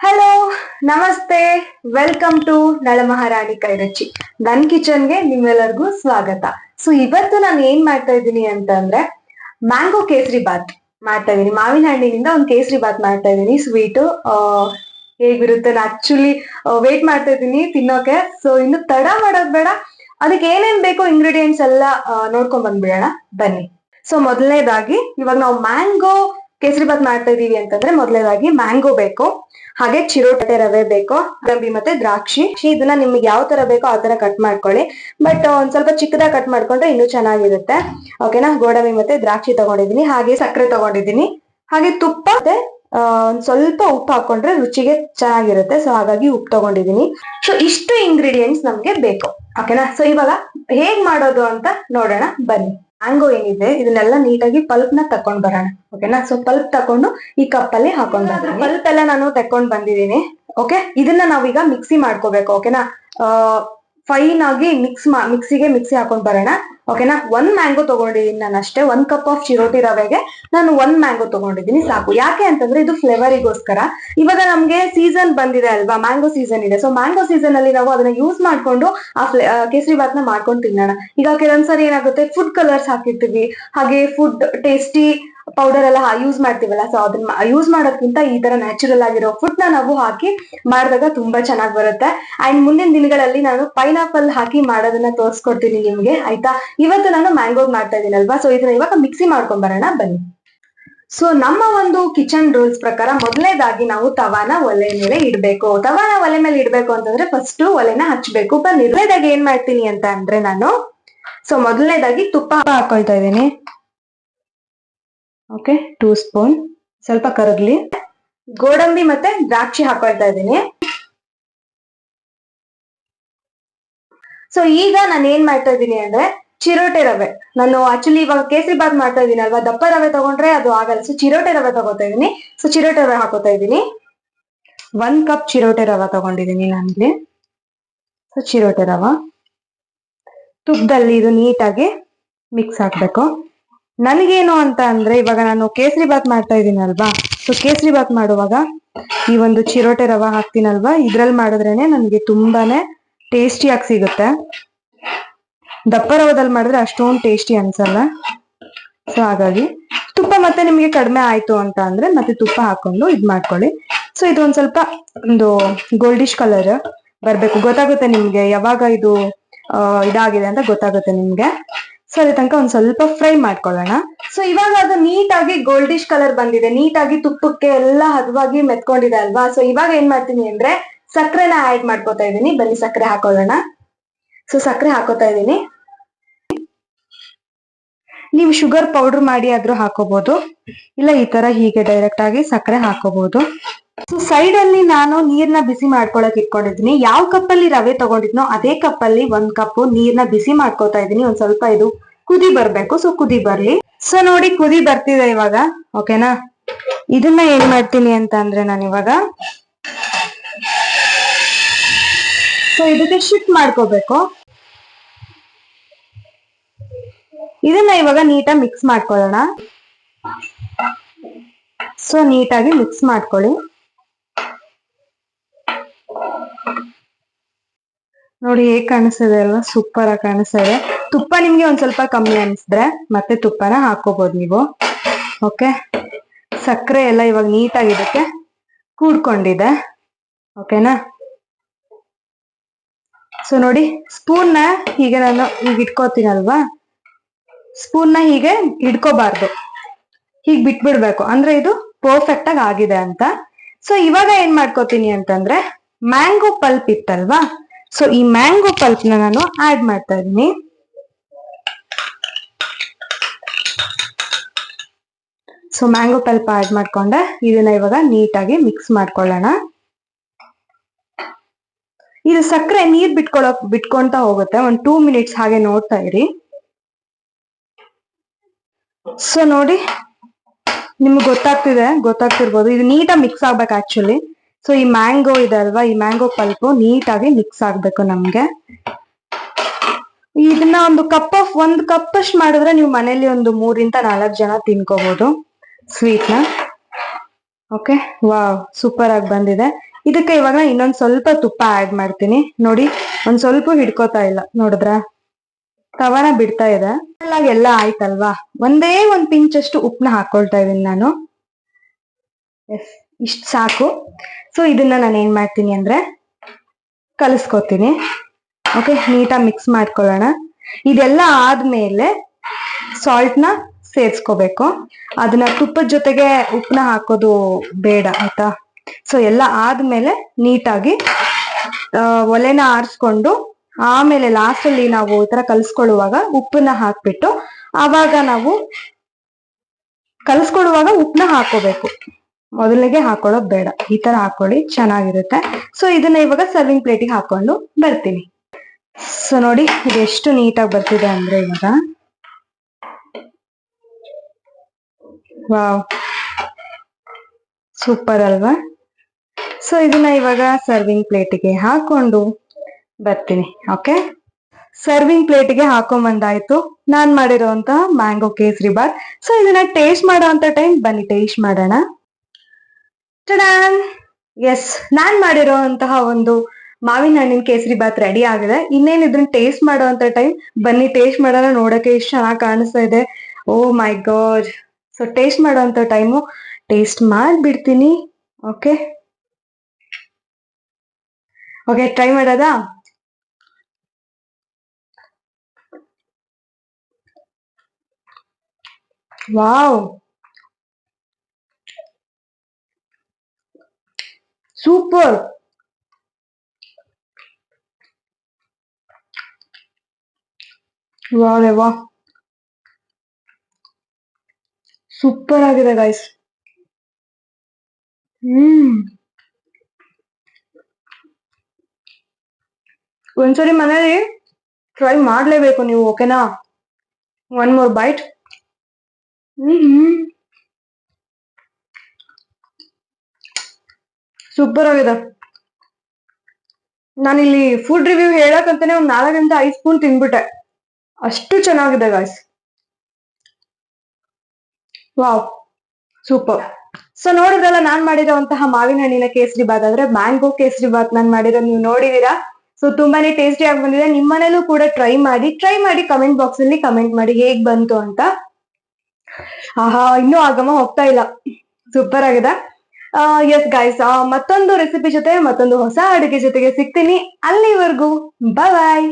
Hello, ನಮಸ್ತೆ, welcome to ನಳಮಹಾರಾಣಿ ಕೈರುಚಿ. ನನ್ ಕಿಚನ್ಗೆ ನಿಮ್ಮೆಲ್ಲರಿಗೂ ಸ್ವಾಗತ. ಸೊ ಇವತ್ತು ನಾನು ಏನ್ ಮಾಡ್ತಾ ಇದ್ದೀನಿ ಅಂತಂದ್ರೆ ಮ್ಯಾಂಗೋ ಕೇಸರಿ ಬಾತ್ ಮಾಡ್ತಾ ಇದೀನಿ. ಮಾವಿನ ಹಣ್ಣಿನಿಂದ ಒಂದು ಕೇಸರಿ ಬಾತ್ ಮಾಡ್ತಾ ಇದೀನಿ. ಸ್ವೀಟು ಹೇಗಿರುತ್ತೆ, ನಾನು ಆಕ್ಚುಲಿ ವೇಟ್ ಮಾಡ್ತಾ ಇದ್ದೀನಿ ತಿನ್ನೋಕೆ. ಸೊ ಇನ್ನು ತಡ ಮಾಡೋದ್ ಬೇಡ, ಅದಕ್ಕೆ ಏನೇನ್ ಬೇಕೋ ಇಂಗ್ರೀಡಿಯೆಂಟ್ಸ್ ಎಲ್ಲ ನೋಡ್ಕೊಂಡ್ ಬಂದ್ಬಿಡೋಣ ಬನ್ನಿ. ಸೊ ಮೊದಲನೇದಾಗಿ ಇವಾಗ ನಾವು ಮ್ಯಾಂಗೋ ಕೇಸರಿ ಬಾತ್ ಮಾಡ್ತಾ ಇದೀವಿ ಅಂತಂದ್ರೆ ಮೊದಲನೇದಾಗಿ ಮ್ಯಾಂಗೋ ಬೇಕು, ಹಾಗೆ ಚಿರೋಟೆ ರವೆ ಬೇಕು, ಗೋಡಂಬಿ ಮತ್ತೆ ದ್ರಾಕ್ಷಿ. ಇದನ್ನ ನಿಮ್ಗೆ ಯಾವ ತರ ಬೇಕೋ ಆ ತರ ಕಟ್ ಮಾಡ್ಕೊಳ್ಳಿ. ಬಟ್ ಒಂದ್ ಸ್ವಲ್ಪ ಚಿಕ್ಕದಾಗಿ ಕಟ್ ಮಾಡ್ಕೊಂಡ್ರೆ ಇನ್ನೂ ಚೆನ್ನಾಗಿರುತ್ತೆ. ಓಕೆನಾ. ಗೋಡಂಬಿ ಮತ್ತೆ ದ್ರಾಕ್ಷಿ ತಗೊಂಡಿದೀನಿ, ಹಾಗೆ ಸಕ್ಕರೆ ತಗೊಂಡಿದೀನಿ, ಹಾಗೆ ತುಪ್ಪ ಮತ್ತೆ ಒಂದ್ ಸ್ವಲ್ಪ ಉಪ್ಪು ಹಾಕೊಂಡ್ರೆ ರುಚಿಗೆ ಚೆನ್ನಾಗಿರುತ್ತೆ. ಸೊ ಹಾಗಾಗಿ ಉಪ್ಪು ತಗೊಂಡಿದೀನಿ. ಸೊ ಇಷ್ಟು ಇಂಗ್ರೀಡಿಯೆಂಟ್ಸ್ ನಮ್ಗೆ ಬೇಕು. ಓಕೆನಾ. ಸೊ ಇವಾಗ ಹೇಗ್ ಮಾಡೋದು ಅಂತ ನೋಡೋಣ ಬನ್ನಿ. ಮ್ಯಾಂಗೋ ಏನಿದೆ ಇದನ್ನೆಲ್ಲ ನೀಟಾಗಿ ಪಲ್ಪ್ ನ ತಕೊಂಡ್ ಬರೋಣ. ಓಕೆನಾ. ಸೊ ಪಲ್ಪ್ ತಕೊಂಡು ಈ ಕಪ್ ಅಲ್ಲಿ ಹಾಕೊಂಡ್ ಬರೋಣ. ಪಲ್ಪ್ ಎಲ್ಲ ನಾನು ತಕೊಂಡ್ ಬಂದಿದ್ದೀನಿ. ಓಕೆ. ಇದನ್ನ ನಾವೀಗ ಮಿಕ್ಸಿ ಮಾಡ್ಕೋಬೇಕು. ಓಕೆನಾ. ಫೈನ್ ಆಗಿ ಮಿಕ್ಸಿ ಹಾಕೊಂಡ್ ಬರೋಣ. ಓಕೆನಾ. ಒಂದ್ ಮ್ಯಾಂಗೋ ತಗೊಂಡಿದೀನಿ ನಾನು ಅಷ್ಟೇ. 1 ಕಪ್ ಆಫ್ ಚಿರೋಟಿ ರವೆಗೆ ನಾನು 1 ಮ್ಯಾಂಗೋ ತಗೊಂಡಿದ್ದೀನಿ ಸಾಕು. ಯಾಕೆ ಅಂತಂದ್ರೆ ಇದು ಫ್ಲೇವರಿಗೋಸ್ಕರ. ಇವಾಗ ನಮ್ಗೆ ಸೀಸನ್ ಬಂದಿದೆ ಅಲ್ವಾ, ಮ್ಯಾಂಗೋ ಸೀಸನ್ ಇದೆ. ಸೊ ಮ್ಯಾಂಗೋ ಸೀಸನ್ ಅಲ್ಲಿ ನಾವು ಅದನ್ನ ಯೂಸ್ ಮಾಡ್ಕೊಂಡು ಕೇಸರಿ ಬಾತ್ ನ ಮಾಡ್ಕೊಂಡು ತಿನ್ನೋಣ. ಈಗ ಕೆಲವೊಂದ್ಸರಿ ಏನಾಗುತ್ತೆ, ಫುಡ್ ಕಲರ್ಸ್ ಹಾಕಿರ್ತೀವಿ, ಹಾಗೆ ಫುಡ್ ಟೇಸ್ಟಿ ಪೌಡರ್ ಎಲ್ಲ ಯೂಸ್ ಮಾಡ್ತೀವಲ್ಲ. ಸೊ ಅದನ್ನ ಯೂಸ್ ಮಾಡೋದ್ಕಿಂತ ಈ ತರ ನ್ಯಾಚುರಲ್ ಆಗಿರೋ ಫುಡ್ ನ ನಾವು ಹಾಕಿ ಮಾಡಿದಾಗ ತುಂಬಾ ಚೆನ್ನಾಗಿ ಬರುತ್ತೆ. ಅಂಡ್ ಮುಂದಿನ ದಿನಗಳಲ್ಲಿ ನಾನು ಪೈನಾಪಲ್ ಹಾಕಿ ಮಾಡೋದನ್ನ ತೋರಿಸ್ಕೊಡ್ತೀನಿ ನಿಮ್ಗೆ, ಆಯ್ತಾ. ಇವತ್ತು ನಾನು ಮ್ಯಾಂಗೋ ಮಾಡ್ತಾ ಇದೀನಲ್ವಾ, ಸೊ ಇದನ್ನ ಇವಾಗ ಮಿಕ್ಸಿ ಮಾಡ್ಕೊಂಡ್ ಬರೋಣ ಬನ್ನಿ. ಸೊ ನಮ್ಮ ಒಂದು ಕಿಚನ್ ರೂಲ್ಸ್ ಪ್ರಕಾರ ಮೊದಲನೇದಾಗಿ ನಾವು ತವಾನ ಒಲೆ ಮೇಲೆ ಇಡ್ಬೇಕು. ತವಾನ ಒಲೆ ಮೇಲೆ ಇಡ್ಬೇಕು ಅಂತಂದ್ರೆ ಫಸ್ಟ್ ಒಲೆನ ಹಚ್ಬೇಕು. ಮೊದಲನೇದಾಗಿ ಏನ್ ಮಾಡ್ತೀನಿ ಅಂತ ಅಂದ್ರೆ ನಾನು ಮೊದಲನೇದಾಗಿ ತುಪ್ಪ ಹಾಕೊಳ್ತಾ ಇದ್ದೀನಿ. Okay, 2 spoon. ಸ್ವಲ್ಪ ಕರಗ್ಲಿ. ಗೋಡಂಬಿ ಮತ್ತೆ ದ್ರಾಕ್ಷಿ ಹಾಕೊಳ್ತಾ ಇದ್ದೀನಿ. ಸೊ ಈಗ ನಾನು ಏನ್ ಮಾಡ್ತಾ ಇದ್ದೀನಿ ಅಂದ್ರೆ ಚಿರೋಟೆ ರವೆ. ನಾನು ಆಕ್ಚುಲಿ ಇವಾಗ ಕೇಸರಿ ಬಾತ್ ಮಾಡ್ತಾ ಇದ್ದೀನಿ ಅಲ್ವಾ, ದಪ್ಪ ರವೆ ತಗೊಂಡ್ರೆ ಅದು ಆಗಲ್ಲ. ಸೊ ಚಿರೋಟೆ ರವೆ ತಗೋತಾ ಇದೀನಿ. ಸೊ ಚಿರೋಟೆ ರವೆ ಹಾಕೋತಾ ಇದ್ದೀನಿ. 1 ಕಪ್ ಚಿರೋಟೆ ರವೆ ತಗೊಂಡಿದ್ದೀನಿ ನಾನಿಲ್ಲಿ. ಸೊ ಚಿರೋಟೆ ರವೆ ತುಪ್ಪದಲ್ಲಿ ಇದು ನೀಟಾಗಿ ಮಿಕ್ಸ್ ಹಾಕ್ಬೇಕು. ನನಗೇನು ಅಂತ ಅಂದ್ರೆ ಇವಾಗ ನಾನು ಕೇಸರಿ ಬಾತ್ ಮಾಡ್ತಾ ಇದ್ದೀನಿ ಅಲ್ವಾ, ಸೊ ಕೇಸರಿ ಬಾತ್ ಮಾಡುವಾಗ ಈ ಒಂದು ಚಿರೋಟೆ ರವೆ ಹಾಕ್ತೀನಲ್ವಾ, ಇದ್ರಲ್ಲಿ ಮಾಡಿದ್ರೇನೆ ನನಗೆ ತುಂಬಾನೇ ಟೇಸ್ಟಿಯಾಗಿ ಸಿಗುತ್ತೆ. ದಪ್ಪ ರವದಲ್ಲಿ ಮಾಡಿದ್ರೆ ಅಷ್ಟೊಂದು ಟೇಸ್ಟಿ ಅನ್ಸಲ್ಲ. ಸೊ ಹಾಗಾಗಿ ತುಪ್ಪ ಮತ್ತೆ ನಿಮ್ಗೆ ಕಡಿಮೆ ಆಯ್ತು ಅಂತ ಅಂದ್ರೆ ಮತ್ತೆ ತುಪ್ಪ ಹಾಕೊಂಡು ಇದ್ ಮಾಡ್ಕೊಳ್ಳಿ. ಸೊ ಇದು ಒಂದ್ ಸ್ವಲ್ಪ ಒಂದು ಗೋಲ್ಡಿಶ್ ಕಲರ್ ಬರ್ಬೇಕು. ಗೊತ್ತಾಗುತ್ತೆ ನಿಮ್ಗೆ ಯಾವಾಗ ಇದು ಇದಾಗಿದೆ ಅಂತ ಗೊತ್ತಾಗುತ್ತೆ ನಿಮ್ಗೆ. ಸೊ ಅದೇ ತನಕ ಒಂದ್ ಸ್ವಲ್ಪ ಫ್ರೈ ಮಾಡ್ಕೊಳ್ಳೋಣ. ಸೊ ಇವಾಗ ಅದು ನೀಟಾಗಿ ಗೋಲ್ಡಿಶ್ ಕಲರ್ ಬಂದಿದೆ, ನೀಟಾಗಿ ತುಪ್ಪಕ್ಕೆ ಎಲ್ಲ ಹದವಾಗಿ ಮೆತ್ಕೊಂಡಿದೆ ಅಲ್ವಾ. ಸೊ ಇವಾಗ ಏನ್ ಮಾಡ್ತೀನಿ ಅಂದ್ರೆ ಸಕ್ಕರೆನ ಆಡ್ ಮಾಡ್ಕೊತಾ ಇದೀನಿ. ಬನ್ನಿ ಸಕ್ಕರೆ ಹಾಕೊಳ್ಳೋಣ. ಸೊ ಸಕ್ಕರೆ ಹಾಕೋತಾ ಇದೀನಿ. ನೀವು ಶುಗರ್ ಪೌಡರ್ ಮಾಡಿ ಆದ್ರೂ ಹಾಕೋಬಹುದು, ಇಲ್ಲ ಈ ತರ ಹೀಗೆ ಡೈರೆಕ್ಟ್ ಆಗಿ ಸಕ್ಕರೆ ಹಾಕೋಬಹುದು. ಸೊ ಸೈಡ್ ಅಲ್ಲಿ ನಾನು ನೀರ್ನ ಬಿಸಿ ಮಾಡ್ಕೊಳಕ್ ಇಟ್ಕೊಂಡಿದ್ದೀನಿ. ಯಾವ ಕಪ್ ಅಲ್ಲಿ ರವೆ ತಗೊಂಡಿದ್ನೋ ಅದೇ ಕಪ್ ಅಲ್ಲಿ 1 ಕಪ್ ನೀರ್ನ ಬಿಸಿ ಮಾಡ್ಕೋತಾ ಇದೀನಿ. ಒಂದ್ ಸ್ವಲ್ಪ ಇದು ಕುದಿ ಬರ್ಬೇಕು. ಸೊ ಕುದಿ ಬರ್ಲಿ. ಸೊ ನೋಡಿ ಕುದಿ ಬರ್ತಿದೆ ಇವಾಗ. ಓಕೆನಾ. ಇದನ್ನ ಏನ್ ಮಾಡ್ತೀನಿ ಅಂತ ಅಂದ್ರೆ ನಾನು ಇವಾಗ ಇದಕ್ಕೆ ಶಿಫ್ಟ್ ಮಾಡ್ಕೋಬೇಕು. ಇದನ್ನ ಇವಾಗ ನೀಟಾಗಿ ಮಿಕ್ಸ್ ಮಾಡ್ಕೊಳ್ಳೋಣ. ಸೊ ನೀಟಾಗಿ ಮಿಕ್ಸ್ ಮಾಡ್ಕೊಳ್ಳಿ. ನೋಡಿ ಹೇಗ್ ಕಾಣಿಸ್ತಿದೆ ಅಲ್ವಾ, ಸೂಪರ್ ಆಗಿ ಕಾಣಿಸ್ತಾ ಇದೆ. ತುಪ್ಪ ನಿಮ್ಗೆ ಒಂದ್ ಸ್ವಲ್ಪ ಕಮ್ಮಿ ಅನ್ಸಿದ್ರೆ ಮತ್ತೆ ತುಪ್ಪನ ಹಾಕೋಬಹುದು ನೀವು. ಓಕೆ. ಸಕ್ಕರೆ ಎಲ್ಲ ಇವಾಗ ನೀಟಾಗಿ ಇದಕ್ಕೆ ಕೂಡ್ಕೊಂಡಿದೆ. ಓಕೆನಾ. ಸೊ ನೋಡಿ ಸ್ಪೂನ್ ನ ಹೀಗೆ ನಾನು ಈಗ ಇಟ್ಕೋತೀನಲ್ವಾ, ಸ್ಪೂನ್ ನ ಹೀಗೆ ಇಟ್ಕೋಬಾರ್ದು, ಹೀಗ್ ಬಿಟ್ಬಿಡ್ಬೇಕು, ಅಂದ್ರೆ ಇದು ಪರ್ಫೆಕ್ಟ್ ಆಗಿ ಆಗಿದೆ ಅಂತ. ಸೊ ಇವಾಗ ಏನ್ ಮಾಡ್ಕೋತೀನಿ ಅಂತಂದ್ರೆ ಮ್ಯಾಂಗೋ ಪಲ್ಪ್ ಇತ್ತಲ್ವಾ, ಸೊ ಈ ಮ್ಯಾಂಗೋ ಪಲ್ಪ್ ನ ನಾನು ಆಡ್ ಮಾಡ್ತಾ ಇದೀನಿ. ಸೊ ಮ್ಯಾಂಗೋ ಪಲ್ಪ್ ಆಡ್ ಮಾಡ್ಕೊಂಡೆ ಇದನ್ನ ಇವಾಗ ನೀಟಾಗಿ ಮಿಕ್ಸ್ ಮಾಡ್ಕೊಳ್ಳೋಣ. ಇದು ಸಕ್ಕರೆ ನೀರ್ ಬಿಟ್ಕೊಂತ ಹೋಗುತ್ತೆ. ಒಂದ್ 2 ಮಿನಿಟ್ಸ್ ಹಾಗೆ ನೋಡ್ತಾ ಇರಿ. ಸೊ ನೋಡಿ ನಿಮ್ಗೆ ಗೊತ್ತಾಗ್ತಿರ್ಬೋದು, ಇದು ನೀಟಾಗಿ ಮಿಕ್ಸ್ ಆಗ್ಬೇಕು ಆಕ್ಚುಲಿ. ಸೊ ಈ ಮ್ಯಾಂಗೋ ಇದೆ ಅಲ್ವಾ, ಈ ಮ್ಯಾಂಗೋ ಪಲ್ಪ್ ನೀಟಾಗಿ ಮಿಕ್ಸ್ ಆಗ್ಬೇಕು ನಮ್ಗೆ. ಇದನ್ನ ಒಂದು ಕಪ್ ಅಷ್ಟು ಮಾಡಿದ್ರೆ ನೀವು ಮನೇಲಿ ಒಂದು 3 ಇಂದ 4 ಜನ ತಿನ್ಕೋಬಹುದು ಸ್ವೀಟ್ ನ. ಓಕೆ. ವಾವ್, ಸೂಪರ್ ಆಗಿ ಬಂದಿದೆ. ಇದಕ್ಕೆ ಇವಾಗ ಇನ್ನೊಂದ್ ಸ್ವಲ್ಪ ತುಪ್ಪ ಆಡ್ ಮಾಡ್ತೀನಿ. ನೋಡಿ ಒಂದ್ ಸ್ವಲ್ಪ ಹಿಡ್ಕೋತಾ ಇಲ್ಲ, ನೋಡಿದ್ರ ತವಾನ ಬಿಡ್ತಾ ಇದೆ. ಎಲ್ಲ ಆಯ್ತಲ್ವಾ, ಒಂದೇ ಒಂದ್ ಪಿಂಚ್ ಅಷ್ಟು ಉಪ್ಪನ್ನ ಹಾಕೊಳ್ತಾ ಇದೀನಿ ನಾನು. ಎಸ್, ಇಷ್ಟ ಸಾಕು. ಸೊ ಇದನ್ನ ನಾನು ಏನ್ ಮಾಡ್ತೀನಿ ಅಂದ್ರೆ ಕಲಿಸ್ಕೊತೀನಿ. ಓಕೆ, ನೀಟಾಗಿ ಮಿಕ್ಸ್ ಮಾಡ್ಕೊಳ್ಳೋಣ. ಇದೆಲ್ಲ ಆದ್ಮೇಲೆ ಸಾಲ್ಟ್ ನ ಸೇರ್ಸ್ಕೋಬೇಕು. ಅದನ್ನ ತುಪ್ಪದ ಜೊತೆಗೆ ಉಪ್ಪನ್ನ ಹಾಕೋದು ಬೇಡ ಆಯ್ತಾ. ಸೊ ಎಲ್ಲ ಆದ್ಮೇಲೆ ನೀಟಾಗಿ ಒಲೆನ ಆರಿಸ್ಕೊಂಡು ಆಮೇಲೆ ಲಾಸ್ಟ್ ಅಲ್ಲಿ ನಾವು ಈ ತರ ಕಲ್ಸ್ಕೊಳ್ಳುವಾಗ ಉಪ್ಪನ್ನ ಹಾಕ್ಬಿಟ್ಟು ಆವಾಗ ನಾವು ಕಲ್ಸ್ಕೊಳ್ಳುವಾಗ ಉಪ್ಪನ್ನ ಹಾಕೋಬೇಕು. ಮೊದಲಿಗೆ ಹಾಕೊಳ್ಳೋದು ಬೇಡ, ಈ ತರ ಹಾಕೊಳ್ಳಿ, ಚೆನ್ನಾಗಿರುತ್ತೆ. ಸೊ ಇದನ್ನ ಇವಾಗ ಸರ್ವಿಂಗ್ ಪ್ಲೇಟಿಗೆ ಹಾಕೊಂಡು ಬರ್ತೀನಿ. ಸೊ ನೋಡಿ ಇದು ಎಷ್ಟು ನೀಟಾಗಿ ಬರ್ತಿದೆ ಅಂದ್ರೆ ಇವಾಗ ವಾವ್, ಸೂಪರ್ ಅಲ್ವಾ. ಸೊ ಇದನ್ನ ಇವಾಗ ಸರ್ವಿಂಗ್ ಪ್ಲೇಟಿಗೆ ಹಾಕೊಂಡು ಬರ್ತೀನಿ. ಓಕೆ, ಸರ್ವಿಂಗ್ ಪ್ಲೇಟಿಗೆ ಹಾಕೊಂಡ್ ಬಂದಾಯ್ತು ನಾನ್ ಮಾಡಿರೋಂತಹ ಮ್ಯಾಂಗೋ ಕೇಸರಿ ಬಾತ್. ಸೊ ಇದನ್ನ ಟೇಸ್ಟ್ ಮಾಡೋ ಅಂತ ಟೈಮ್ ಬನ್ನಿ ಟೇಸ್ಟ್ ಮಾಡೋಣ. ಎಸ್, ನಾನ್ ಮಾಡಿರೋಂತಹ ಒಂದು ಮಾವಿನ ಹಣ್ಣಿನ ಕೇಸರಿ ಬಾತ್ ರೆಡಿ ಆಗಿದೆ. ಇನ್ನೇನ್ ಇದನ್ನ ಟೇಸ್ಟ್ ಮಾಡೋ ಅಂತ ಟೈಮ್ ಬನ್ನಿ ಟೇಸ್ಟ್ ಮಾಡೋಣ. ನೋಡಕ್ಕೆ ಎಷ್ಟು ಚೆನ್ನಾಗಿ ಕಾಣಿಸ್ತಾ ಇದೆ, ಓ ಮೈ ಗಾಡ್. ಸೊ ಟೇಸ್ಟ್ ಮಾಡೋ ಅಂತ ಟೈಮು ಟೇಸ್ಟ್ ಮಾಡ್ಬಿಡ್ತೀನಿ. ಓಕೆ ಓಕೆ, ಟ್ರೈ ಮಾಡೋದಾ? Wow, super. ವಾ, ಸೂಪರ್ ಆಗಿದೆ ಗೈಸ್. ಒಂದ್ಸರಿ ಮನೇಲಿ ಟ್ರೈ ಮಾಡ್ಲೇಬೇಕು ನೀವು, ಓಕೆನಾ? One more byte. ಸೂಪರ್ ಆಗಿದೆ. ನಾನಿಲ್ಲಿ ಫುಡ್ ರಿವ್ಯೂ ಹೇಳಕ್ಕಂತಾನೆ ಒಂದ್ 4-5 ಸ್ಪೂನ್ ತಿನ್ಬಿಟ್ಟೆ, ಅಷ್ಟು ಚೆನ್ನಾಗಿದೆ ಗಾಯ್ಸ್. Wow, super. ಸೊ ನೋಡಿದ್ರಲ್ಲ ನಾನ್ ಮಾಡಿರೋಂತಹ ಮಾವಿನ ಹಣ್ಣಿನ ಕೇಸರಿ ಬಾತ್, ಅಂದ್ರೆ ಮ್ಯಾಂಗೋ ಕೇಸರಿ ಬಾತ್ ನಾನ್ ಮಾಡಿರೋ ನೀವು ನೋಡಿದೀರಾ. ಸೊ ತುಂಬಾನೇ ಟೇಸ್ಟಿ ಆಗಿ ಬಂದಿದೆ. ನಿಮ್ಮನೇಲೂ ಕೂಡ ಟ್ರೈ ಮಾಡಿ ಕಮೆಂಟ್ ಬಾಕ್ಸ್ ಅಲ್ಲಿ ಕಮೆಂಟ್ ಮಾಡಿ ಹೇಗ್ ಬಂತು ಅಂತ. ಆಹಾ, ಇನ್ನೂ ಆಗಮ ಹೋಗ್ತಾ ಇಲ್ಲ, ಸೂಪರ್ ಆಗಿದೆ. ಎಸ್ ಗೈಸ್, ಮತ್ತೊಂದು ರೆಸಿಪಿ ಜೊತೆ ಮತ್ತೊಂದು ಹೊಸ ಅಡುಗೆ ಜೊತೆಗೆ ಸಿಗ್ತೀನಿ. ಅಲ್ಲಿವರೆಗೂ ಬಾಯ್.